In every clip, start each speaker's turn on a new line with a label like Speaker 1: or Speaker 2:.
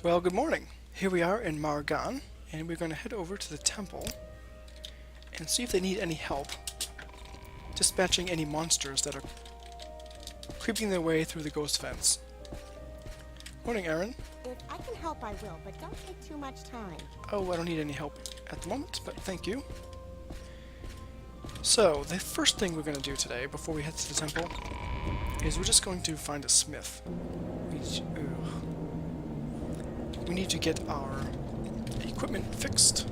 Speaker 1: Well, good morning. Here we are in Margan, and we're going to head over to the temple and see if they need any help dispatching any monsters that are creeping their way through the ghost fence. Morning, Aaron.
Speaker 2: If I can help, I will, but don't take too much time.
Speaker 1: Oh, I don't need any help at the moment, but thank you. So, the first thing we're going to do today, before we head to the temple, is we're just going to find a smith. We need to get our equipment fixed.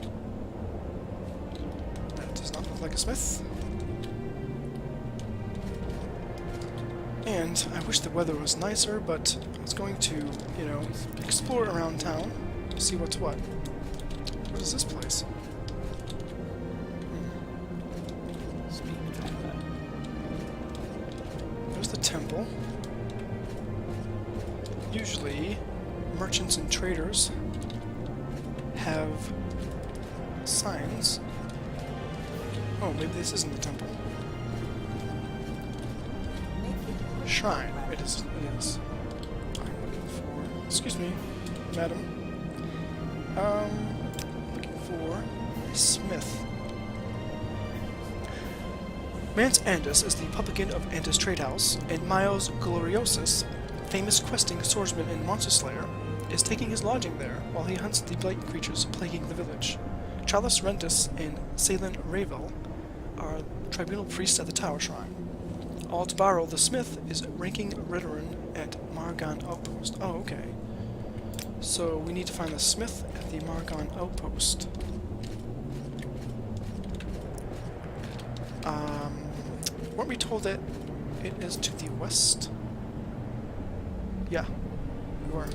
Speaker 1: That does not look like a smith. And I wish the weather was nicer, but I was going to, explore around town, see what's what. What is this place? There's the temple. Usually, merchants and traders have signs. Oh, maybe this isn't the temple. Shrine. It is. It is. I'm looking for. Excuse me, madam. Looking for a smith. Mance Andus is the publican of Andus Trade House, and Miles Gloriosus, famous questing swordsman and monster slayer, is taking his lodging there while he hunts the blight creatures plaguing the village. Chalice Rentus and Salen Ravel are tribunal priests at the Tower Shrine. Altbaro the Smith is ranking veteran at Margan Outpost. Oh, okay. So we need to find the smith at the Margan Outpost. Weren't we told that it is to the west? Yeah, we were.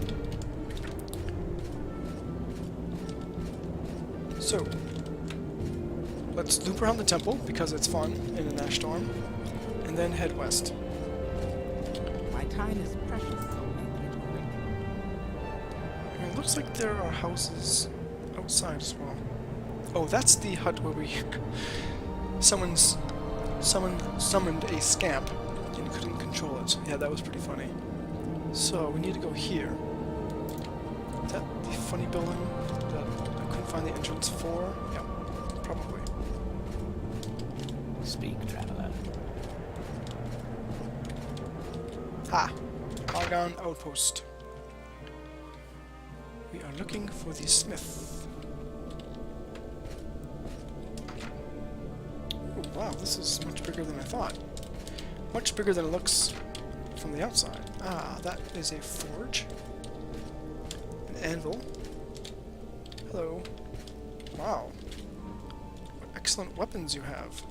Speaker 1: So, let's loop around the temple because it's fun in an ash storm, and then head west.
Speaker 2: My time is precious, so make it quick.
Speaker 1: And it looks like there are houses outside as well. Oh, that's the hut where we summoned a scamp and couldn't control it. Yeah, that was pretty funny. So we need to go here. Is that the funny building that I couldn't find the entrance for? Yeah, probably.
Speaker 3: Speak, traveler.
Speaker 1: Ha! Margan Outpost. We are looking for the smith. Oh, wow, this is much bigger than I thought. Much bigger than it looks from the outside. Ah, that is a forge. An anvil. Hello. Wow. What excellent weapons you have.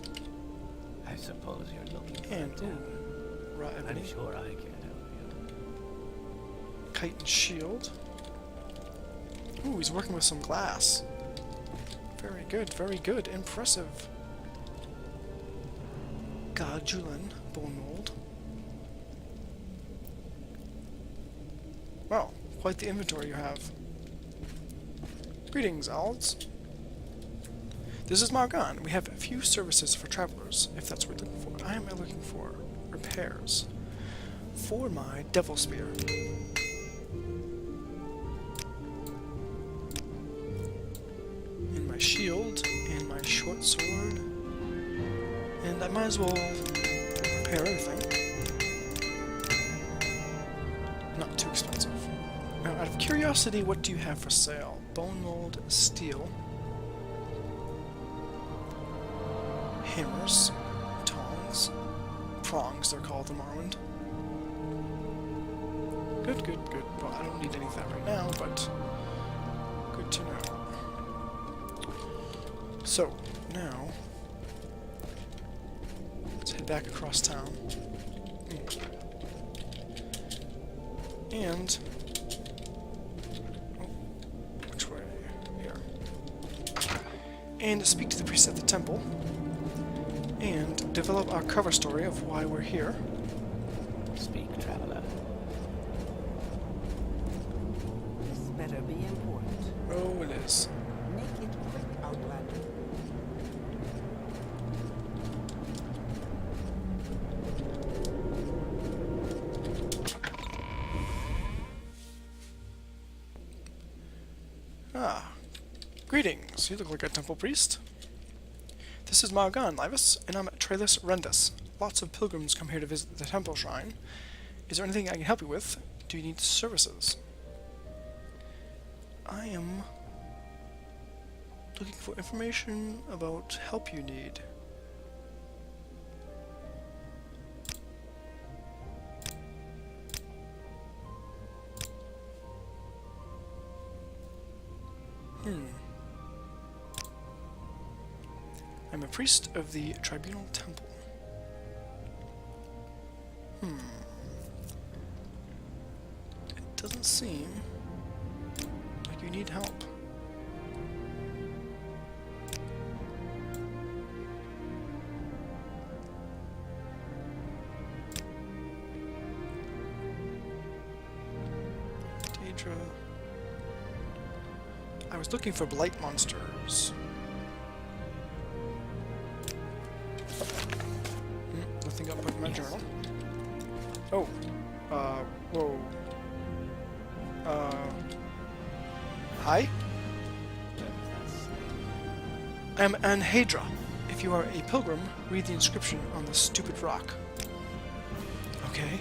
Speaker 3: I suppose you're looking for
Speaker 1: And,
Speaker 3: a tavern.
Speaker 1: ooh, raw ebony.
Speaker 3: I'm sure I can help you.
Speaker 1: Kite and shield. Ooh, he's working with some glass. Very good, very good. Impressive. Gajulan bone mold. Wow, quite the inventory you have. Greetings, Alds. This is Margan. We have a few services for travelers, if that's what you're looking for. I am looking for repairs for my devil spear. And my shield, and my short sword. And I might as well repair everything. Not too expensive. Now, out of curiosity, what do you have for sale? Bone mold, steel, hammers, tongs, prongs, they're called in Morrowind. Good, good, good. Well, I don't need any of that right now, but good to know. So, now, let's head back across town. And which way? Here. And speak to the priest at the temple. And develop our cover story of why we're here.
Speaker 3: Speak, traveler.
Speaker 2: This better be important.
Speaker 1: Oh, it is.
Speaker 2: Make it quick, Outlander.
Speaker 1: Ah, greetings. You look like a temple priest. This is Margan, Laevus, and I'm Caerulus Rendus. Lots of pilgrims come here to visit the temple shrine. Is there anything I can help you with? Do you need services? I am looking for information about help you need. I'm a priest of the Tribunal Temple. It doesn't seem like you need help. Daedra. I was looking for blight monsters. Nothing got put in my journal. Oh. Whoa. Hi? I am Anhedra. If you are a pilgrim, read the inscription on the stupid rock. Okay.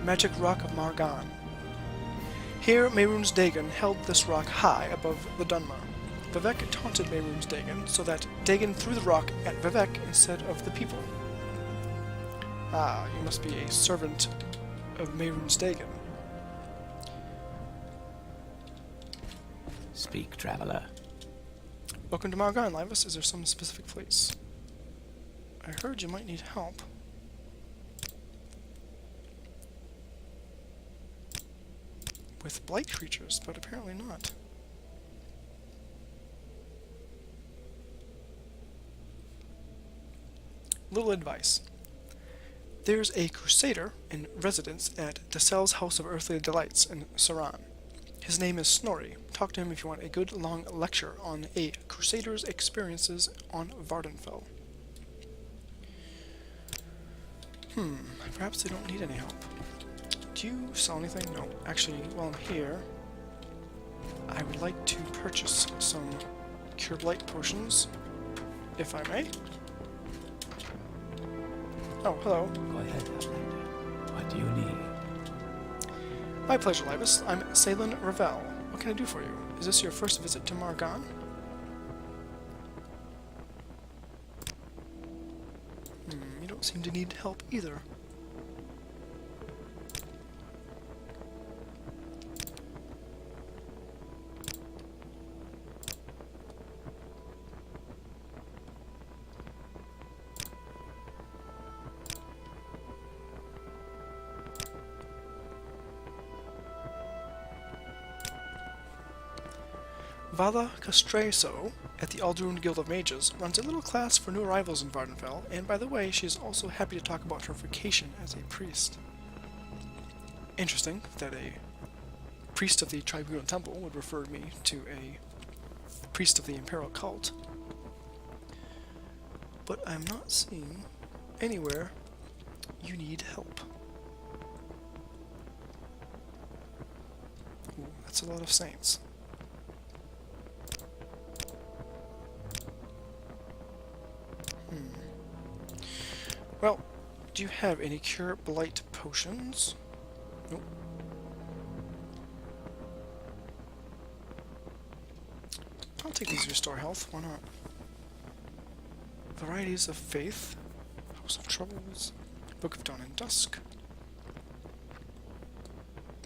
Speaker 1: Magic Rock of Margan. Here, Mehrunes Dagon held this rock high above the Dunmer. Vivek taunted Mehrunes Dagon, so that Dagon threw the rock at Vivek instead of the people. Ah, you must be a servant of Mehrunes Dagon.
Speaker 3: Speak, traveler.
Speaker 1: Welcome to Margan, Laevus. Is there some specific place? I heard you might need help. With blight creatures, but apparently not. Little advice. There's a crusader in residence at Desel's House of Earthly Delights in Saran. His name is Snorri. Talk to him if you want a good long lecture on a crusader's experiences on Vardenfell. Perhaps they don't need any help. Do you sell anything? No. Actually, while I'm here, I would like to purchase some Cure Blight potions, if I may. Oh, hello.
Speaker 3: Go ahead, Outlander. What do you need?
Speaker 1: My pleasure, Laevus. I'm Salen Ravel. What can I do for you? Is this your first visit to Margan? You don't seem to need help either. Vala Castreso, at the Aldrune Guild of Mages, runs a little class for new arrivals in Vardenfell, and by the way, she is also happy to talk about her vocation as a priest. Interesting that a priest of the Tribunal Temple would refer me to a priest of the Imperial Cult. But I'm not seeing anywhere you need help. Ooh, that's a lot of saints. Well, do you have any Cure Blight potions? Nope. I'll take these to restore health, why not? Varieties of Faith, House of Troubles, Book of Dawn and Dusk.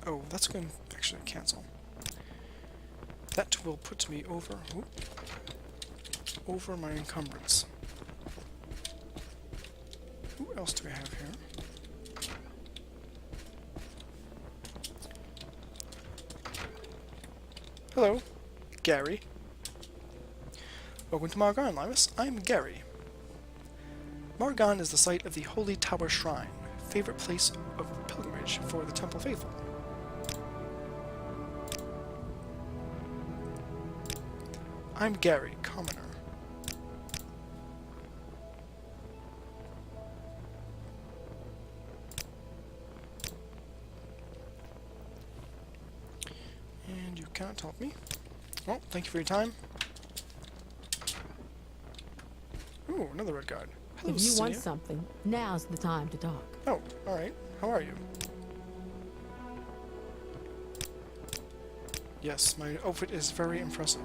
Speaker 1: Oh, that's going to actually cancel. That will put me over my encumbrance. Who else do we have here? Hello, Gary. Welcome to Margan, Laevus. I'm Gary. Margan is the site of the Holy Tower Shrine, favorite place of pilgrimage for the Temple faithful. I'm Gary, commoner. And you cannot help me. Well, thank you for your time. Ooh, another red guard. Hello,
Speaker 4: If you want
Speaker 1: Cecilia.
Speaker 4: something, now's the time to talk.
Speaker 1: Oh, alright. How are you? Yes, my outfit is very impressive.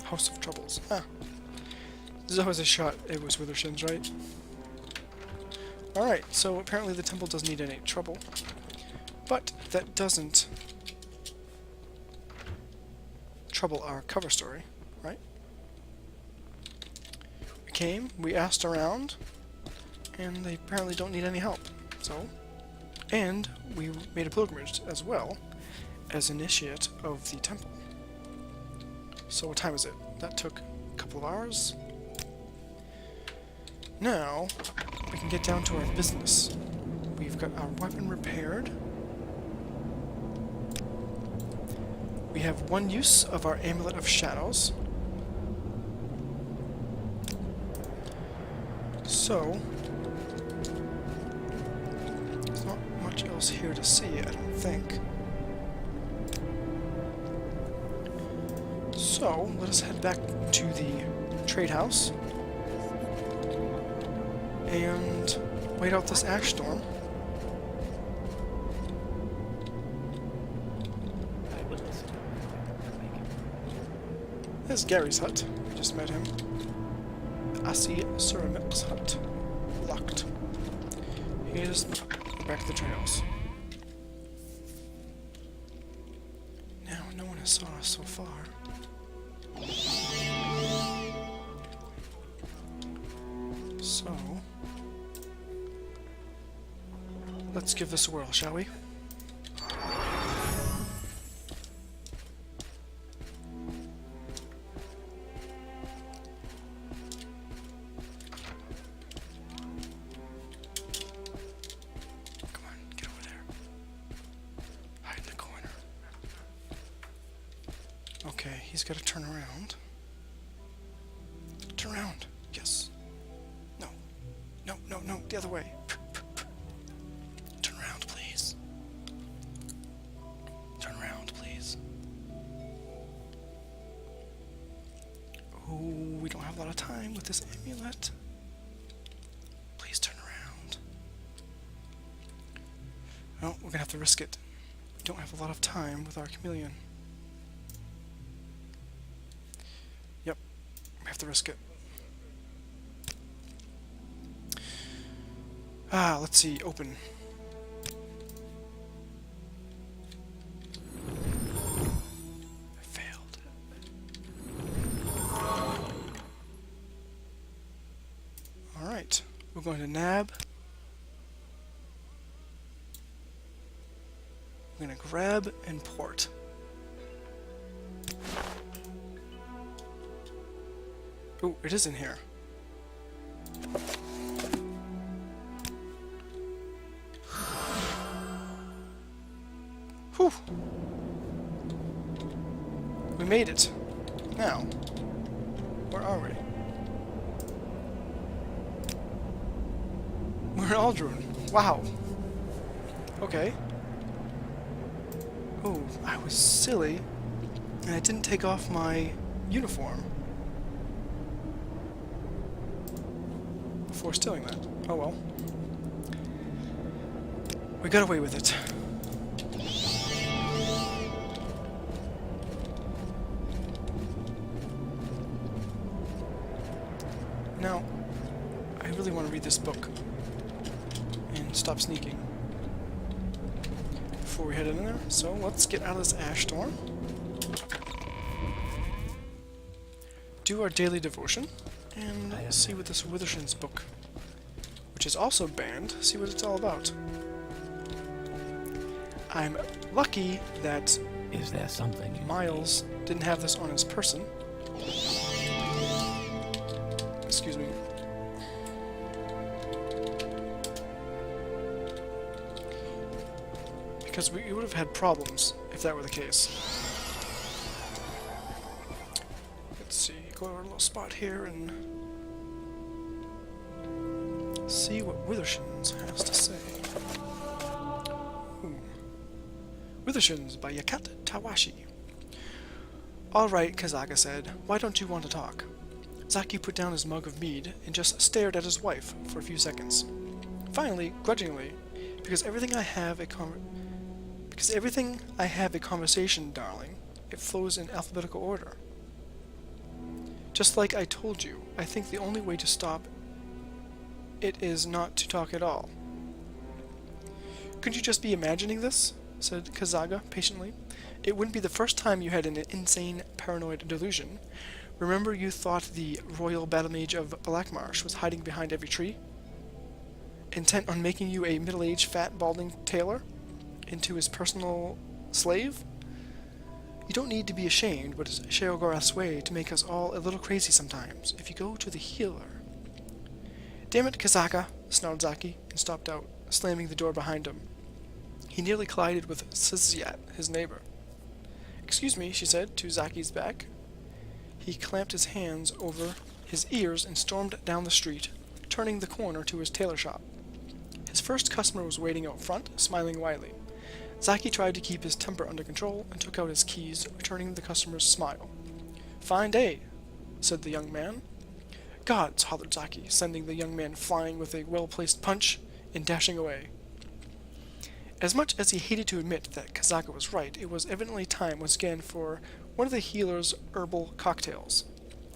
Speaker 1: House of Troubles. Ah. There's always a shot it was Withershins, right? Alright, so apparently the temple doesn't need any trouble. But that doesn't trouble our cover story, right? We came, we asked around, and they apparently don't need any help. So, and we made a pilgrimage as well as initiate of the temple. So what time is it? That took a couple of hours. Now, we can get down to our business. We've got our weapon repaired. We have one use of our Amulet of Shadows. So, there's not much else here to see, I don't think. So, let us head back to the trade house and wait out this ash storm.
Speaker 3: I will listen.
Speaker 1: There's Gary's hut. We just met him. I see Suramik's hut. Locked. Here's back to the trade house. Now, no one has saw us so far. So, let's give this a whirl, shall we? Come on, get over there. Hide in the corner. Okay, he's got to turn around. Turn around. Yes. No. No, no, no. The other way. Turn around, please. Turn around, please. Oh, we don't have a lot of time with this amulet. Please turn around. Oh, we're gonna have to risk it. We don't have a lot of time with our chameleon. Yep, we have to risk it. Ah, let's see, open. I failed. Alright, we're going to nab. We're going to grab and port. Ooh, it is in here. Whew. We made it. Now, where are we? We're in Aldrun. Wow. Okay. Oh, I was silly, and I didn't take off my uniform before stealing that. Oh well. We got away with it. Now, I really want to read this book and stop sneaking before we head in there. So let's get out of this ash storm. Do our daily devotion and see what this Withershins book, which is also banned, see what it's all about. I'm lucky that
Speaker 3: Is there something you
Speaker 1: Miles didn't have this on his person. Excuse me. Because we would have had problems if that were the case. Let's see, go to our little spot here and See what Withershins has to say. Withershins by Yakat Tawashi. Alright, Kazaga said. Why don't you want to talk? Zaki put down his mug of mead and just stared at his wife for a few seconds. Finally, grudgingly, because everything I have a conversation, darling, it flows in alphabetical order. Just like I told you, I think the only way to stop it is not to talk at all. Could you just be imagining this? Said Kazaga patiently. It wouldn't be the first time you had an insane paranoid delusion. Remember you thought the royal battle mage of Blackmarsh was hiding behind every tree? Intent on making you a middle-aged, fat, balding tailor? Into his personal slave? You don't need to be ashamed, but it's Sheogorath's way to make us all a little crazy sometimes, if you go to the healer. Damn it, Kazaga, snarled Zaki, and stopped out, slamming the door behind him. He nearly collided with Sizyat, his neighbor. Excuse me, she said, to Zaki's back. He clamped his hands over his ears and stormed down the street, turning the corner to his tailor shop. His first customer was waiting out front, smiling widely. Zaki tried to keep his temper under control and took out his keys, returning the customer's smile. Fine day, said the young man. Gods, hollered Zaki, sending the young man flying with a well-placed punch and dashing away. As much as he hated to admit that Kazaga was right, it was evidently time once again for one of the healer's herbal cocktails.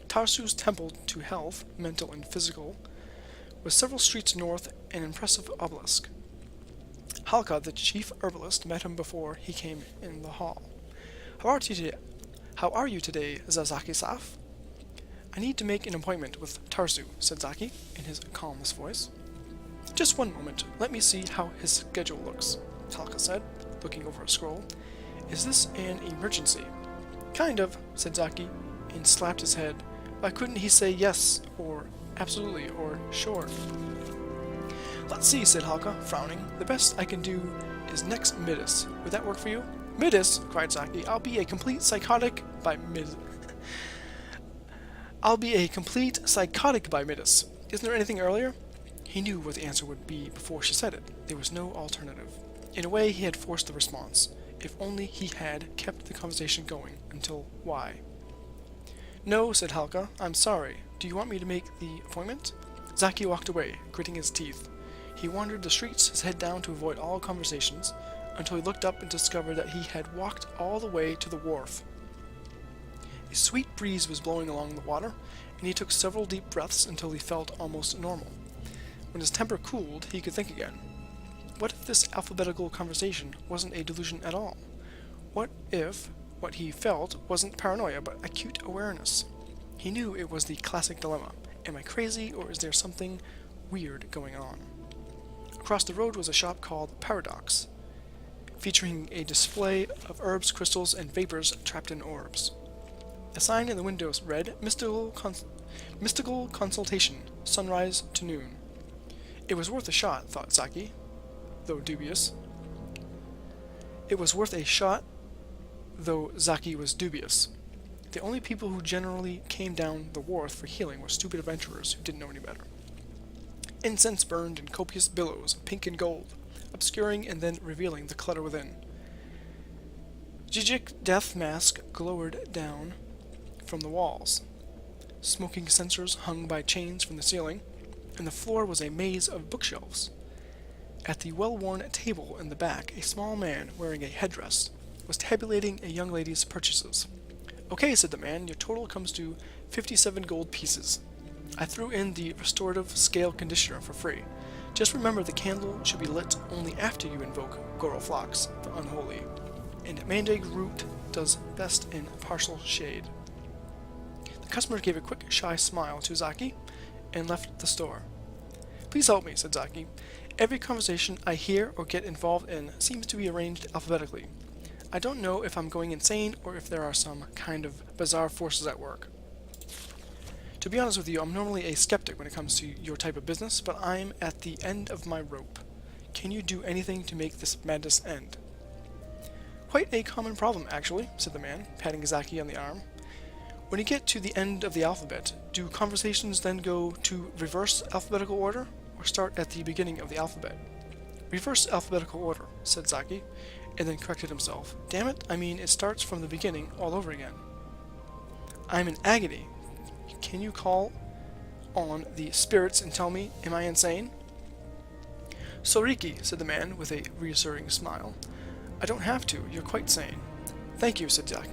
Speaker 1: Tarsu's temple to health, mental and physical, was several streets north, an impressive obelisk. Halka, the chief herbalist, met him before he came in the hall. How are you today, Zazaki-saf? I need to make an appointment with Tarsu, said Zaki, in his calmest voice. Just one moment. Let me see how his schedule looks, Halka said, looking over a scroll. Is this an emergency? Kind of, said Zaki, and slapped his head. Why couldn't he say yes, or absolutely, or sure? Let's see, said Halka, frowning. The best I can do is next Midis. Would that work for you? Midis, cried Zaki. I'll be a complete psychotic by Midis. Isn't there anything earlier? He knew what the answer would be before she said it. There was no alternative. In a way, he had forced the response. If only he had kept the conversation going until why. No, said Halka. I'm sorry. Do you want me to make the appointment? Zaki walked away, gritting his teeth. He wandered the streets, his head down to avoid all conversations, until he looked up and discovered that he had walked all the way to the wharf. A sweet breeze was blowing along the water, and he took several deep breaths until he felt almost normal. When his temper cooled, he could think again. What if this alphabetical conversation wasn't a delusion at all? What if what he felt wasn't paranoia, but acute awareness? He knew it was the classic dilemma. Am I crazy, or is there something weird going on? Across the road was a shop called Paradox, featuring a display of herbs, crystals, and vapors trapped in orbs. A sign in the windows read, Mystical Consultation, sunrise to noon. It was worth a shot, thought Zaki, though dubious. It was worth a shot, though Zaki was dubious. The only people who generally came down the wharf for healing were stupid adventurers who didn't know any better. Incense burned in copious billows, pink and gold, obscuring and then revealing the clutter within. Jijik death mask glowered down from the walls. Smoking censers hung by chains from the ceiling, and the floor was a maze of bookshelves. At the well-worn table in the back, a small man wearing a headdress was tabulating a young lady's purchases. Okay, said the man, your total comes to 57 gold pieces. I threw in the restorative scale conditioner for free. Just remember the candle should be lit only after you invoke Goroflox, the unholy, and Mandrake root does best in partial shade. The customer gave a quick, shy smile to Zaki and left the store. Please help me, said Zaki. Every conversation I hear or get involved in seems to be arranged alphabetically. I don't know if I'm going insane or if there are some kind of bizarre forces at work. To be honest with you, I'm normally a skeptic when it comes to your type of business, but I'm at the end of my rope. Can you do anything to make this madness end? Quite a common problem, actually, said the man, patting Zaki on the arm. When you get to the end of the alphabet, do conversations then go to reverse alphabetical order, or start at the beginning of the alphabet? Reverse alphabetical order, said Zaki, and then corrected himself. Damn it, I mean it starts from the beginning all over again. I'm in agony. Can you call on the spirits and tell me, am I insane? Soriki, said the man with a reassuring smile. I don't have to, you're quite sane. Thank you, said Zaki.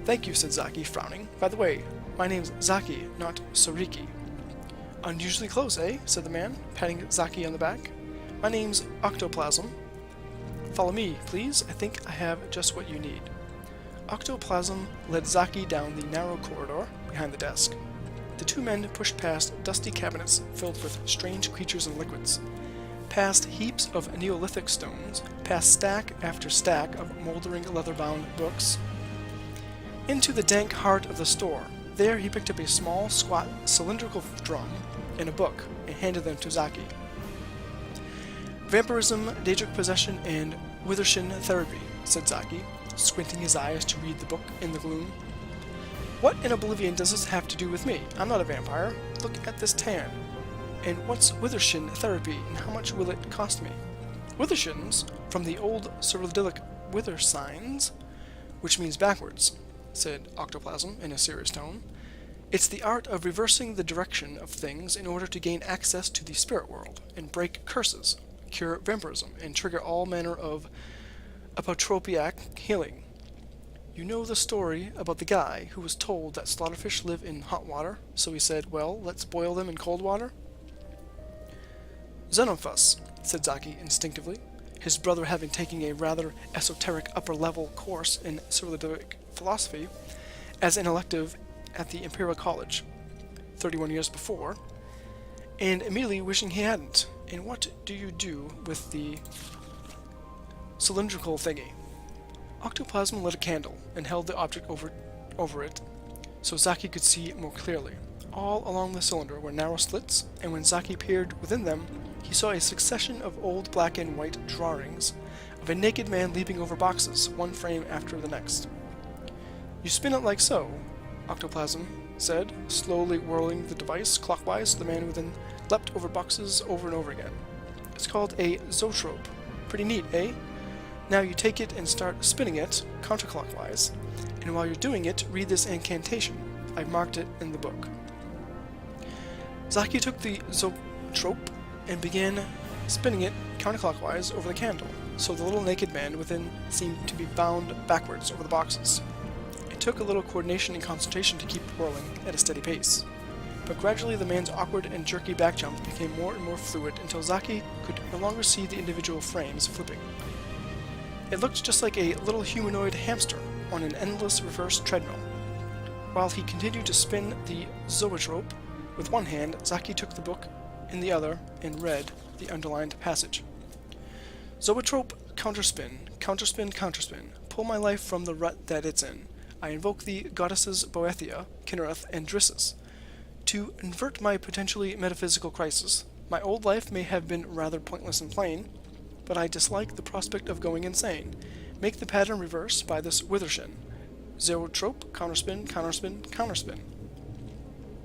Speaker 1: Thank you, said Zaki, frowning. By the way, my name's Zaki, not Soriki. Unusually close, eh? Said the man, patting Zaki on the back. My name's Octoplasm. Follow me, please. I think I have just what you need. Octoplasm led Zaki down the narrow corridor behind the desk. The two men pushed past dusty cabinets filled with strange creatures and liquids, past heaps of Neolithic stones, past stack after stack of moldering leather-bound books, into the dank heart of the store. There he picked up a small, squat, cylindrical drum and a book and handed them to Zaki. Vampirism, Daedric Possession, and Withershin Therapy, said Zaki, squinting his eyes to read the book in the gloom. What in Oblivion does this have to do with me? I'm not a vampire. Look at this tan. And what's Withershin Therapy, and how much will it cost me? Withershins, from the old Cyrillic wither signs, which means backwards, said Octoplasm in a serious tone. It's the art of reversing the direction of things in order to gain access to the spirit world, and break curses, cure vampirism, and trigger all manner of apotropiac healing. You know the story about the guy who was told that slaughterfish live in hot water, so he said, well, let's boil them in cold water? Xenophus, said Zaki instinctively, his brother having taken a rather esoteric upper-level course in Cyrillic philosophy as an elective at the Imperial College 31 years before, and immediately wishing he hadn't. And what do you do with the cylindrical thingy? Octoplasm lit a candle and held the object over it so Zaki could see more clearly. All along the cylinder were narrow slits, and when Zaki peered within them, he saw a succession of old black and white drawings of a naked man leaping over boxes, one frame after the next. You spin it like so, Octoplasm said, slowly whirling the device clockwise. The man within leapt over boxes over and over again. It's called a zoetrope. Pretty neat, eh? Now you take it and start spinning it counterclockwise, and while you're doing it, read this incantation. I've marked it in the book. Zaki took the zoetrope and began spinning it counterclockwise over the candle, so the little naked man within seemed to be bound backwards over the boxes. It took a little coordination and concentration to keep whirling at a steady pace, but gradually the man's awkward and jerky back jump became more and more fluid until Zaki could no longer see the individual frames flipping. It looked just like a little humanoid hamster on an endless reverse treadmill. While he continued to spin the zoetrope with one hand, Zaki took the book in the other and read the underlined passage. Zoetrope, counterspin, counterspin, counterspin. Pull my life from the rut that it's in. I invoke the goddesses Boethia, Kinnereth, and Drissus to invert my potentially metaphysical crisis. My old life may have been rather pointless and plain, but I dislike the prospect of going insane. Make the pattern reverse by this Withershin. Zoetrope, counterspin, counterspin, counterspin.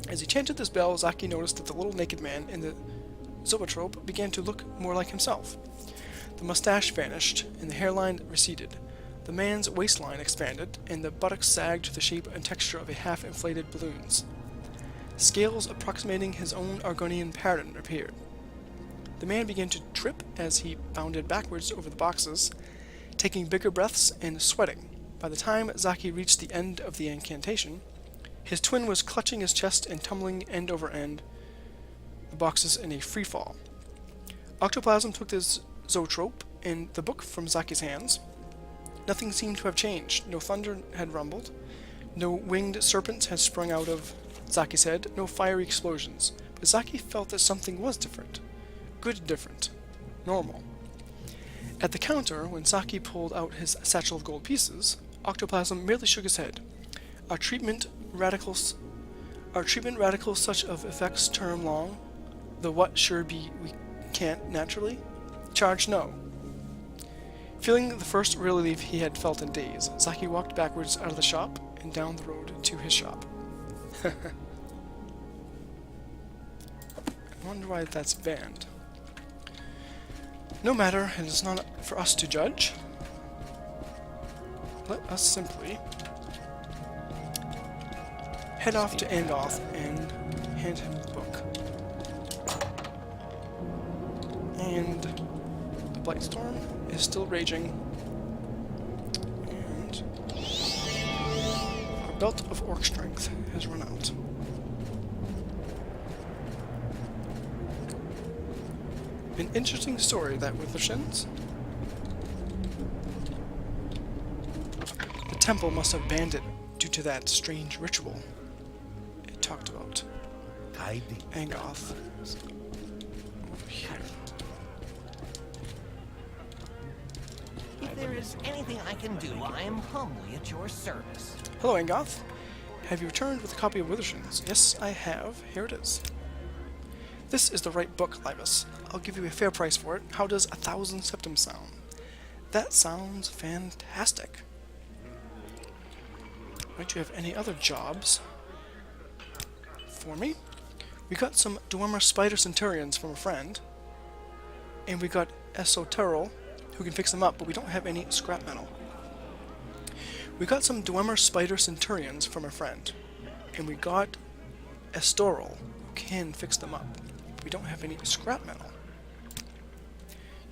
Speaker 1: As he chanted this bell, Zaki noticed that the little naked man in the zoetrope began to look more like himself. The mustache vanished, and the hairline receded. The man's waistline expanded, and the buttocks sagged to the shape and texture of a half-inflated balloon's. Scales approximating his own Argonian pattern appeared. The man began to trip as he bounded backwards over the boxes, taking bigger breaths and sweating. By the time Zaki reached the end of the incantation, his twin was clutching his chest and tumbling end over end, the boxes in a free fall. Octoplasm took his zoetrope and the book from Zaki's hands. Nothing seemed to have changed. No thunder had rumbled. No winged serpents had sprung out of Zaki's head. No fiery explosions. But Zaki felt that something was different. Good different. Normal. At the counter, when Zaki pulled out his satchel of gold pieces, Octoplasm merely shook his head. Our treatment radicals such of effects term long, the what sure be we can't naturally? Charge no. Feeling the first real relief he had felt in days, Zaki walked backwards out of the shop and down the road to his shop. I wonder why that's banned. No matter, it is not for us to judge. Let us simply head off to Angoth and hand him the book. And the Blightstorm is still raging. And our belt of orc strength has run out. An interesting story, that Withershins. The temple must have banned it due to that strange ritual it talked about. Angoth. Over here.
Speaker 5: If there is anything I can do, I am humbly at your service.
Speaker 1: Hello, Angoth. Have you returned with a copy of Withershins? Yes, I have. Here it is. This is the right book, Laevus. I'll give you a fair price for it. How does 1,000 septums sound? That sounds fantastic. Might you have any other jobs for me? We got some Dwemer Spider Centurions from a friend. And we got Esoterol, who can fix them up, but we don't have any scrap metal. We got some Dwemer Spider Centurions from a friend. And we got Estoril, who can fix them up. We don't have any scrap metal.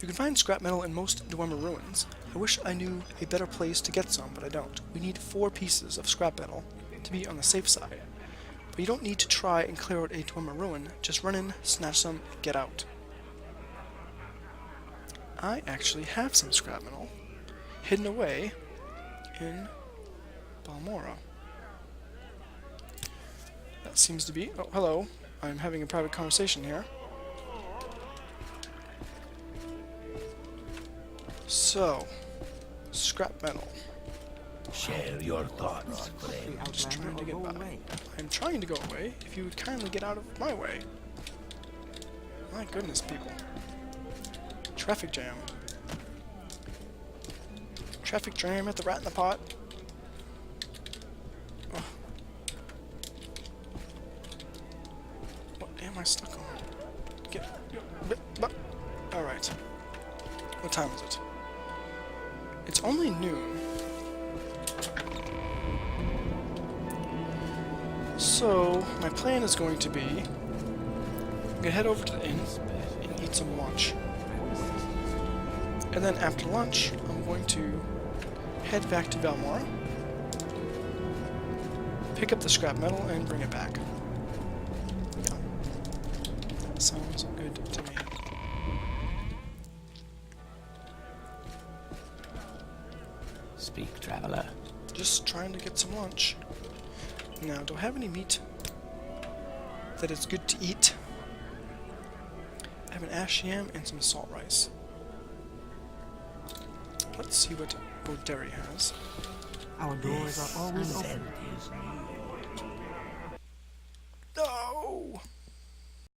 Speaker 1: You can find scrap metal in most Dwemer ruins. I wish I knew a better place to get some, but I don't. We need 4 pieces of scrap metal to be on the safe side. But you don't need to try and clear out a Dwemer ruin. Just run in, snatch some, and get out. I actually have some scrap metal hidden away in Balmora. That seems to be... Oh, hello. I'm having a private conversation here. So, scrap metal.
Speaker 3: Share your thoughts, friend.
Speaker 1: I'm just trying to get
Speaker 2: Outlander,
Speaker 1: by.
Speaker 2: go away.
Speaker 1: I'm trying to go away. If you would kindly get out of my way. My goodness, people. Traffic jam. Traffic jam at the Rat in the Pot. Oh. What am I stuck on? Alright. What time is it? It's only noon. So, my plan is going to be... I'm gonna head over to the inn and eat some lunch. And then after lunch, I'm going to head back to Balmora, pick up the scrap metal, and bring it back. Yeah. That sounds good to me.
Speaker 3: Speak, traveler.
Speaker 1: Just trying to get some lunch. Now, do I have any meat that is good to eat? I have an ash yam and some salt rice. Let's see what Boderi has.
Speaker 2: Our doors are always
Speaker 3: Scent
Speaker 2: open.
Speaker 3: is new.